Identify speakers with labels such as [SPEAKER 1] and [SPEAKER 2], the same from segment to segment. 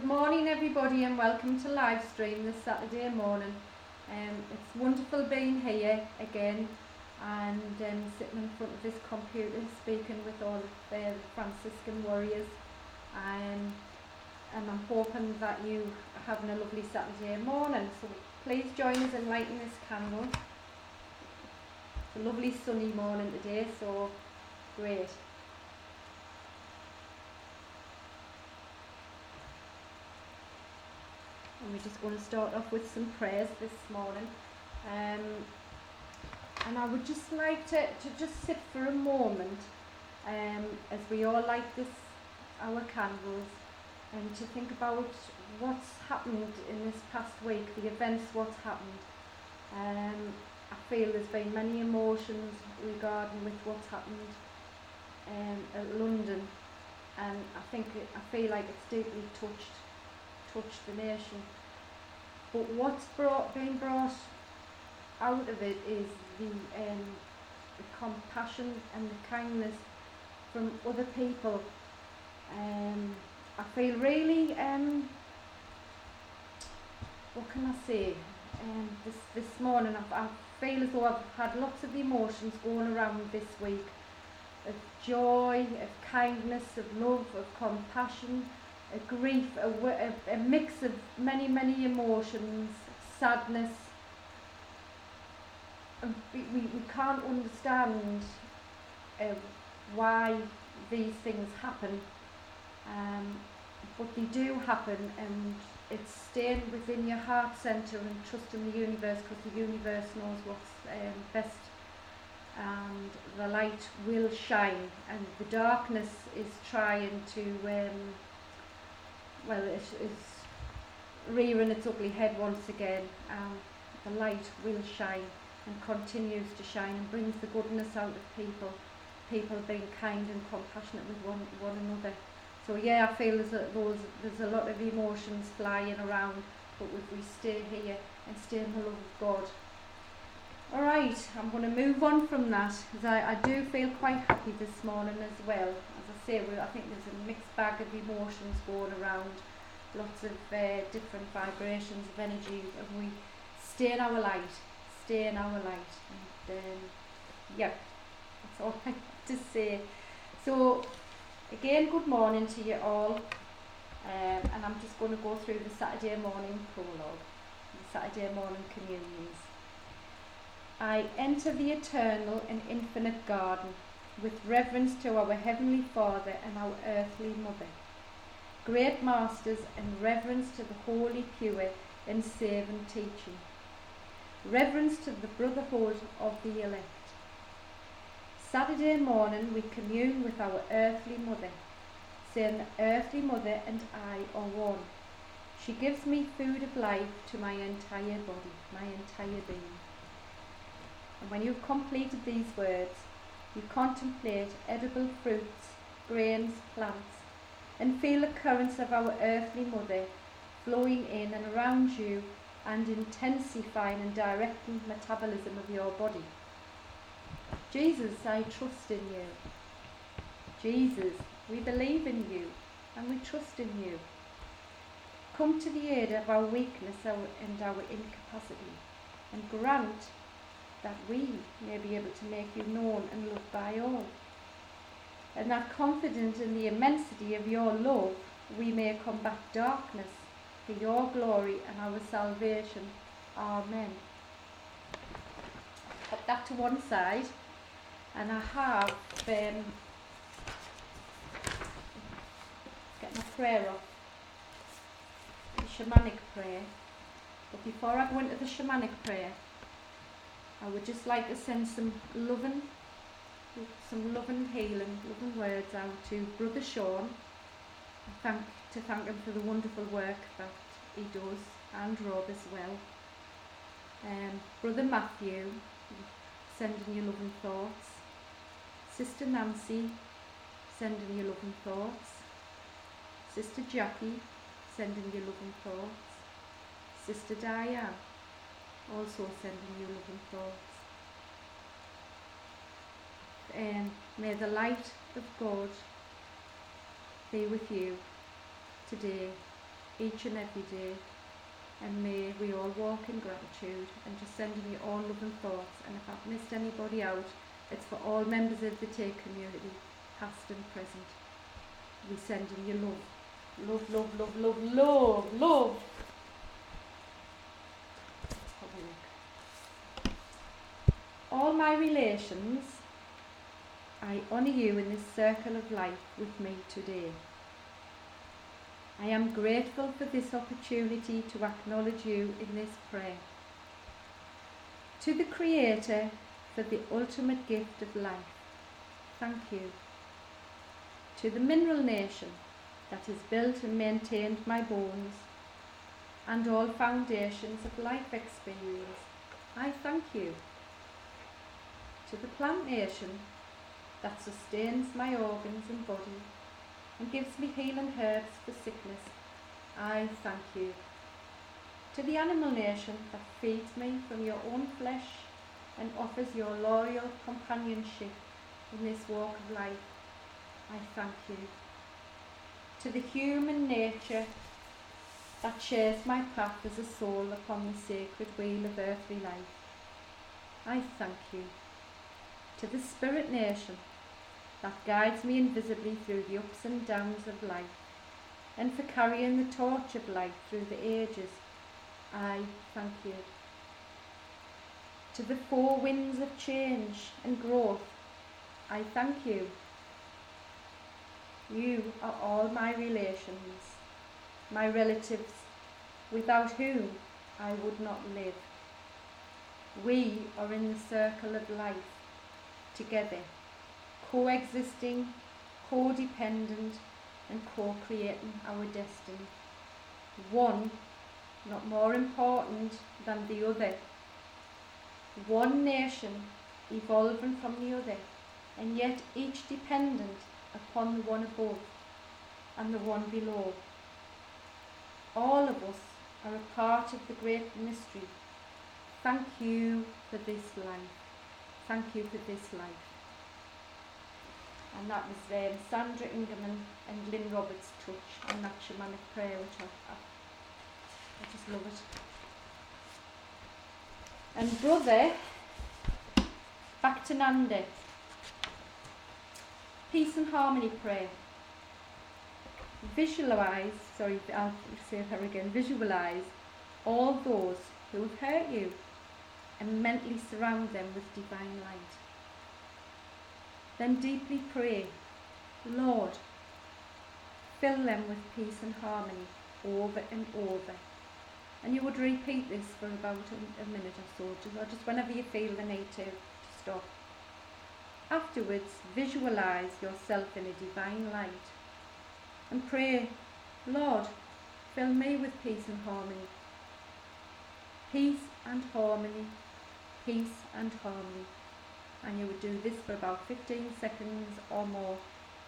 [SPEAKER 1] Good morning everybody and welcome to live stream this Saturday morning. It's wonderful being here again and sitting in front of this computer speaking with all of the Franciscan warriors, and I'm hoping that you are having a lovely Saturday morning. So please join us in lighting this candle. It's a lovely sunny morning today, so great. And we're just going to start off with some prayers this morning. And I would just like to just sit for a moment as we all light our candles, and to think about what's happened in this past week, the events, what's happened. I feel there's been many emotions regarding with what's happened at London, and I feel like it's deeply touched the nation. But what's being brought out of it is the compassion and the kindness from other people. I feel really, what can I say? This morning I feel as though I've had lots of emotions going around this week, of joy, of kindness, of love, of compassion, a grief, a mix of many emotions, sadness. And we can't understand why these things happen, but they do happen, and it's staying within your heart centre and trusting the universe, because the universe knows what's best, and the light will shine, and the darkness is trying to it's rearing its ugly head once again. The light will shine and continues to shine, and brings the goodness out of people being kind and compassionate with one another. So yeah, I feel there's a lot of emotions flying around, but if we stay here and stay in the love of God. Alright, I'm going to move on from that, because I do feel quite happy this morning as well. As I say, I think there's a mixed bag of emotions going around, lots of different vibrations of energy, and we stay in our light. And yeah, that's all I have to say. So again, good morning to you all, and I'm just going to go through the Saturday morning prologue, the Saturday morning communions. I enter the eternal and infinite garden with reverence to our Heavenly Father and our earthly Mother, great masters, and reverence to the holy, pure and saving teaching, reverence to the brotherhood of the elect. Saturday morning we commune with our earthly Mother, saying the earthly Mother and I are one. She gives me food of life to my entire body, my entire being. And when you've completed these words, you contemplate edible fruits, grains, plants, and feel the currents of our earthly Mother flowing in and around you, and intensifying and directing the metabolism of your body. Jesus, I trust in you. Jesus, we believe in you and we trust in you. Come to the aid of our weakness and our incapacity, and grant that we may be able to make you known and loved by all, and that confident in the immensity of your love, we may combat darkness for your glory and our salvation. Amen. Put that to one side, and I have get my prayer off, the shamanic prayer. But before I go into the shamanic prayer, I would just like to send some loving healing, loving words out to Brother Sean. To thank him for the wonderful work that he does, and Rob as well. Brother Matthew, sending you loving thoughts. Sister Nancy, sending you loving thoughts. Sister Jackie, sending you loving thoughts. Sister Diane, also sending you loving thoughts. And may the light of God be with you today each and every day. And may we all walk in gratitude, and just sending you all loving thoughts. And if I've missed anybody out, it's for all members of the TAKE community, past and present. We sending you love. Love, love, love, love, love, love. Let's have a look. All my relations, I honour you in this circle of life with me today. I am grateful for this opportunity to acknowledge you in this prayer. To the Creator for the ultimate gift of life, thank you. To the mineral nation that has built and maintained my bones and all foundations of life experience, I thank you. To the plant nation that sustains my organs and body and gives me healing herbs for sickness, I thank you. To the animal nation that feeds me from your own flesh and offers your loyal companionship in this walk of life, I thank you. To the human nature that shares my path as a soul upon the sacred wheel of earthly life, I thank you. To the spirit nation that guides me invisibly through the ups and downs of life, and for carrying the torch of life through the ages, I thank you. To the four winds of change and growth, I thank you. You are all my relations, my relatives, without whom I would not live. We are in the circle of life, together, coexisting, codependent, and co-creating our destiny. One not more important than the other. One nation evolving from the other, and yet each dependent upon the one above and the one below. All of us are a part of the great mystery. Thank you for this life. Thank you for this life. And that was Sandra Ingerman and Lynn Roberts' touch on that shamanic prayer, which I just love it. And brother, back to Nanda. Peace and harmony prayer. Visualize all those who have hurt you and mentally surround them with divine light. Then deeply pray, Lord, fill them with peace and harmony over and over. And you would repeat this for about a minute or so, or just whenever you feel the need to stop. Afterwards, visualize yourself in a divine light and pray, Lord, fill me with peace and harmony. Peace and harmony, peace and harmony. And you would do this for about 15 seconds or more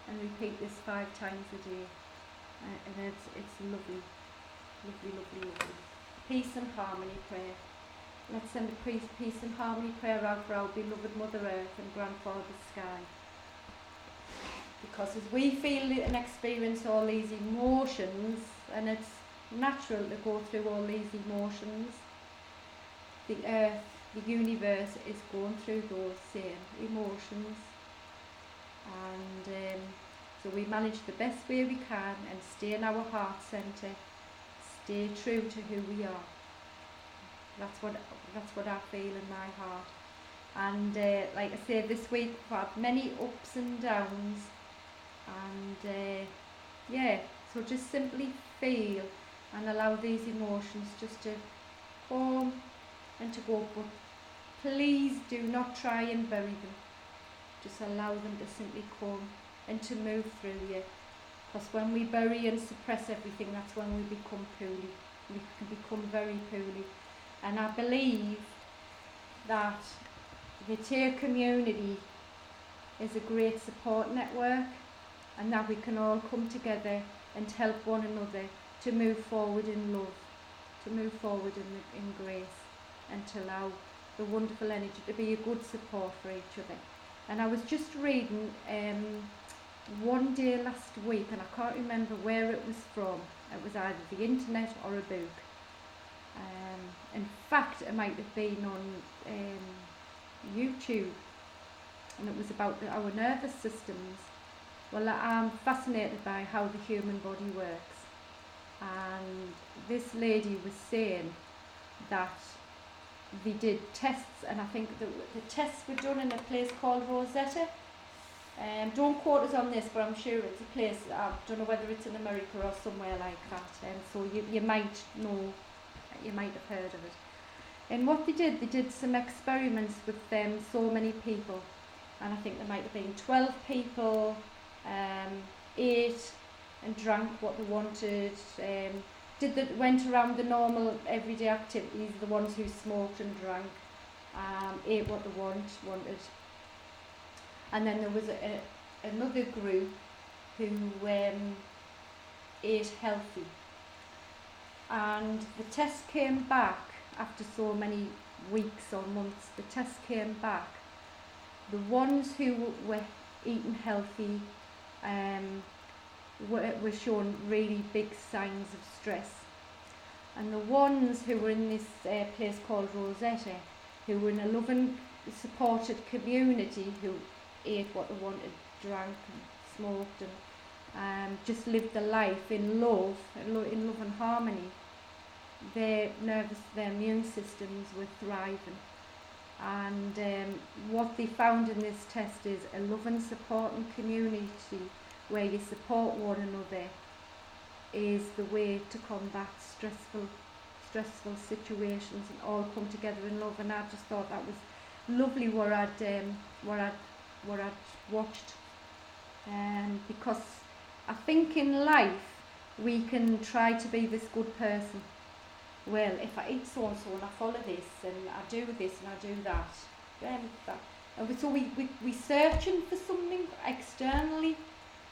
[SPEAKER 1] and repeat this 5 times a day. And it's lovely, lovely, lovely, lovely. Peace and harmony prayer. Let's send a peace and harmony prayer out for our beloved Mother Earth and Grandfather Sky. Because as we feel and experience all these emotions, and it's natural to go through all these emotions, the Earth, the universe is going through those same emotions. And so we manage the best way we can and stay in our heart centre, stay true to who we are. That's what I feel in my heart. And like I say, this week we've had many ups and downs, and so just simply feel and allow these emotions just to come and to go, but please do not try and bury them. Just allow them to simply come and to move through you, because when we bury and suppress everything, that's when we become poorly. We can become very poorly. And I believe that the TAKE community is a great support network, and that we can all come together and help one another to move forward in love, to move forward in grace, and to allow the wonderful energy to be a good support for each other. And I was just reading one day last week, and I can't remember where it was from. It was either the internet or a book. In fact, it might have been on YouTube, and it was about our nervous systems. Well, I'm fascinated by how the human body works, and this lady was saying that they did tests, and I think the tests were done in a place called Rosetta. Don't quote us on this, but I'm sure it's a place, I don't know whether it's in America or somewhere like that, so you might know, you might have heard of it. And what they did some experiments with so many people, and I think there might have been 12 people, ate and drank what they wanted, went around the normal everyday activities, the ones who smoked and drank, ate what they wanted. And then there was another group who ate healthy. And the test came back after so many weeks or months. The test came back. The ones who were eating healthy were showing really big signs of stress. And the ones who were in this place called Rosetta, who were in a loving, supported community, who ate what they wanted, drank and smoked, and just lived their life in love and harmony, their immune systems were thriving. And what they found in this test is a loving, supporting community where you support one another is the way to combat stressful situations and all come together in love. And I just thought that was lovely what I'd watched, because I think in life we can try to be this good person. Well, if I eat so and so and I follow this and I do this and I do that, and so we searching for something externally,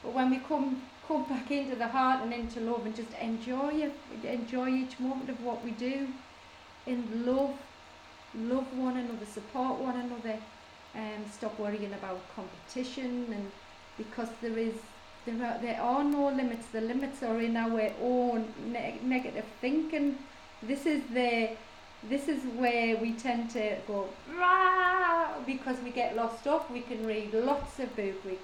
[SPEAKER 1] but when we come back into the heart and into love and just enjoy each moment of what we do in love one another, support one another, and stop worrying about competition, and because there are no limits. The limits are in our own negative thinking. This is where we tend to go rah, because we get lost off. We can read lots of books. We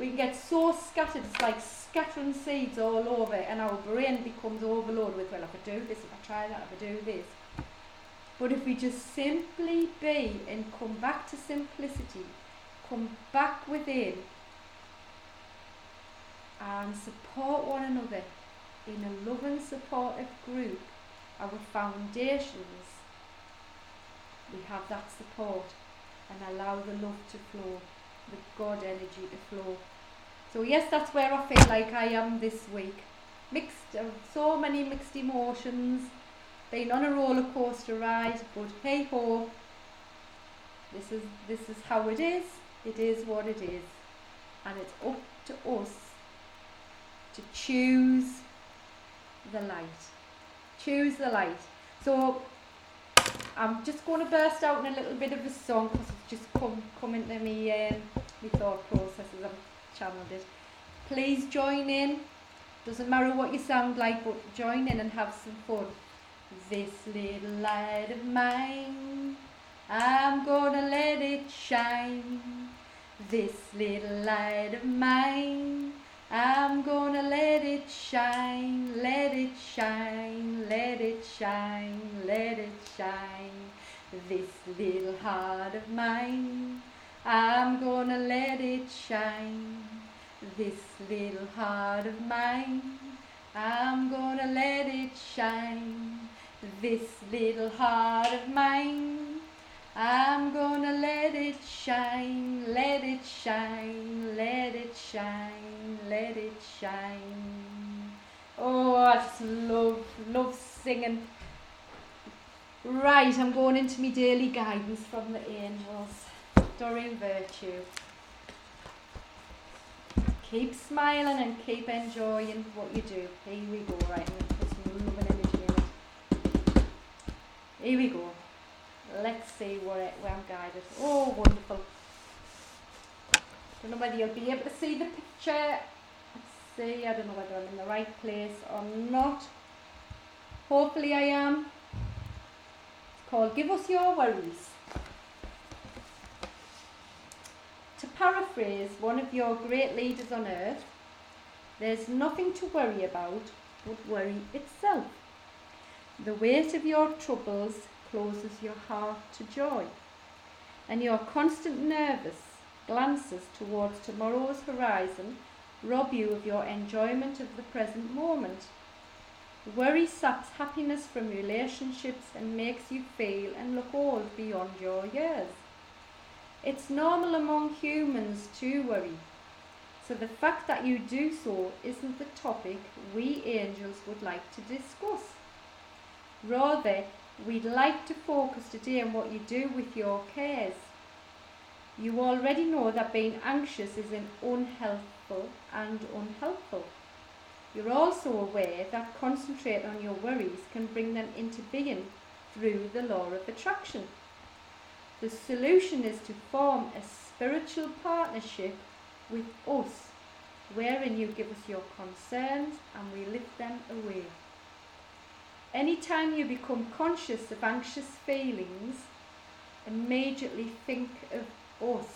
[SPEAKER 1] can get so scattered. It's like scattering seeds all over, and our brain becomes overloaded with, well, if I do this, if I try that, if I do this. But if we just simply be and come back to simplicity, come back within and support one another in a loving, supportive group, our foundations, we have that support, and allow the love to flow, the God energy to flow. So yes, that's where I feel like I am this week. So many mixed emotions, been on a roller coaster ride, but hey ho, this is how it is. It is what it is, and it's up to us to choose the light. Choose the light. So I'm just going to burst out in a little bit of a song because it's just come into me thought process as I've channeled it. Please join in. Doesn't matter what you sound like, but join in and have some fun. This little light of mine, I'm gonna let it shine. This little light of mine, I'm gonna let it shine, let it shine, let it shine, let it shine. This little heart of mine, I'm gonna let it shine. This little heart of mine, I'm gonna let it shine. This little heart of mine, I'm gonna let it shine, let it shine, let it shine, let it shine. Oh, I just love singing. Right, I'm going into my daily guidance from the angels. Doreen Virtue. Keep smiling and keep enjoying what you do. Here we go, right, I'm going to put some love and energy in it. Here we go. Let's see where I'm guided. Oh, wonderful. don't know whether you'll be able to see the picture. Let's see, I don't know whether I'm in the right place or not. Hopefully I am. It's called Give Us Your Worries. To paraphrase one of your great leaders on earth, there's nothing to worry about but worry itself. The weight of your troubles closes your heart to joy, and your constant nervous glances towards tomorrow's horizon rob you of your enjoyment of the present moment. Worry saps happiness from relationships and makes you feel and look old beyond your years. It's normal among humans to worry, so the fact that you do so isn't the topic we angels would like to discuss. Rather, we'd like to focus today on what you do with your cares. You already know that being anxious is unhelpful and unhelpful. You're also aware that concentrating on your worries can bring them into being through the law of attraction. The solution is to form a spiritual partnership with us, wherein you give us your concerns and we lift them away. Anytime you become conscious of anxious feelings, immediately think of us.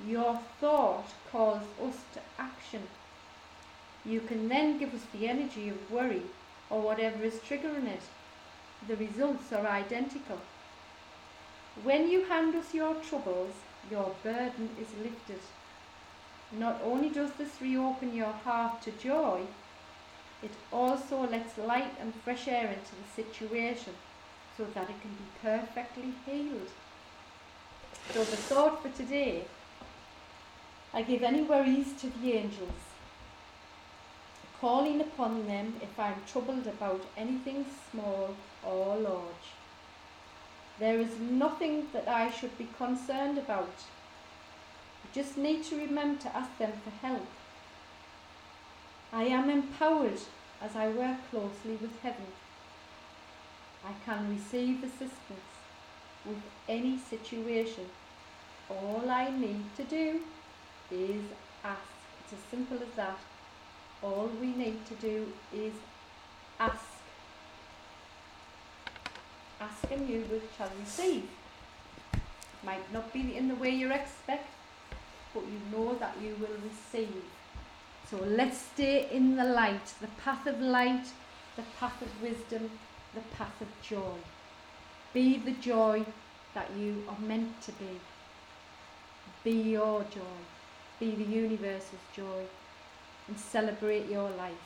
[SPEAKER 1] Your thought calls us to action. You can then give us the energy of worry or whatever is triggering it. The results are identical. When you hand us your troubles, your burden is lifted. Not only does this reopen your heart to joy, it also lets light and fresh air into the situation so that it can be perfectly healed. So the thought for today, I give any worries to the angels, calling upon them if I'm troubled about anything small or large. There is nothing that I should be concerned about. You just need to remember to ask them for help. I am empowered as I work closely with heaven. I can receive assistance with any situation. All I need to do is ask. It's as simple as that. All we need to do is ask. Ask and you shall receive. Might not be in the way you expect, but you know that you will receive. So let's stay in the light, the path of light, the path of wisdom, the path of joy. Be the joy that you are meant to be. Be your joy. Be the universe's joy. And celebrate your life.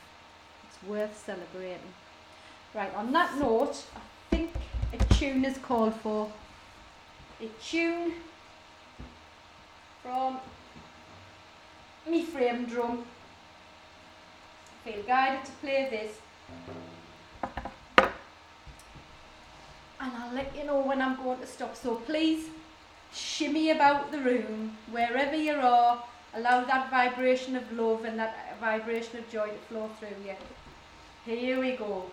[SPEAKER 1] It's worth celebrating. Right, on that note, I think a tune is called for. A tune from me frame drum. I feel guided to play this. And I'll let you know when I'm going to stop. So please shimmy about the room, wherever you are. Allow that vibration of love and that vibration of joy to flow through you. Here we go.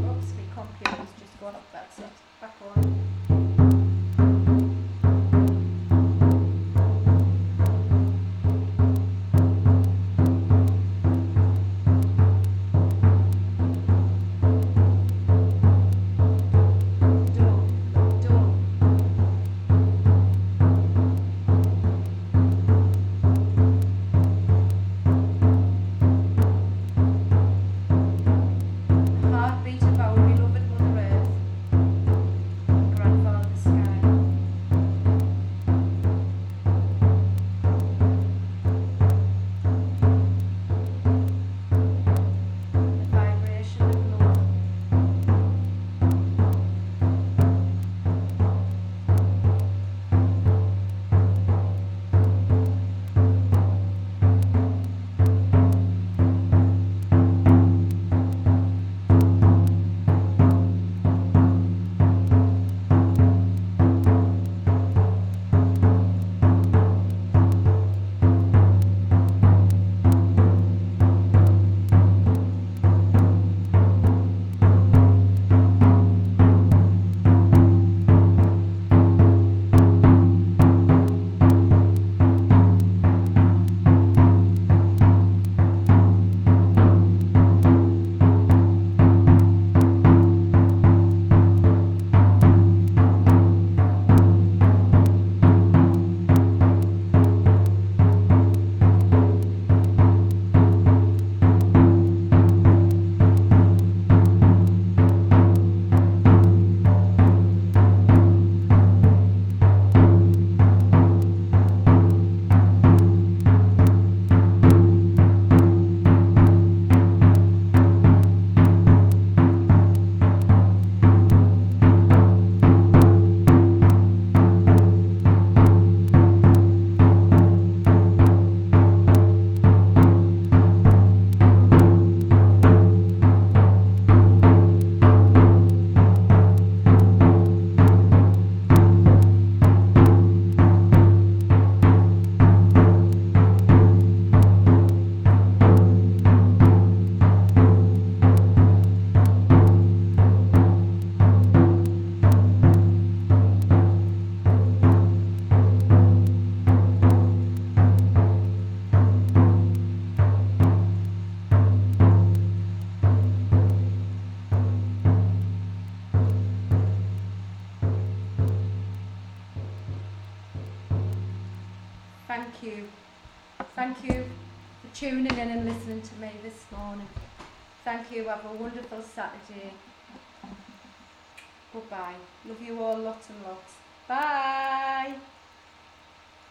[SPEAKER 1] Oops, my computer's just gone up, that's it. Back on. Done. Thank you. Thank you for tuning in and listening to me this morning. Thank you. Have a wonderful Saturday. Goodbye. Love you all lots and lots. Bye.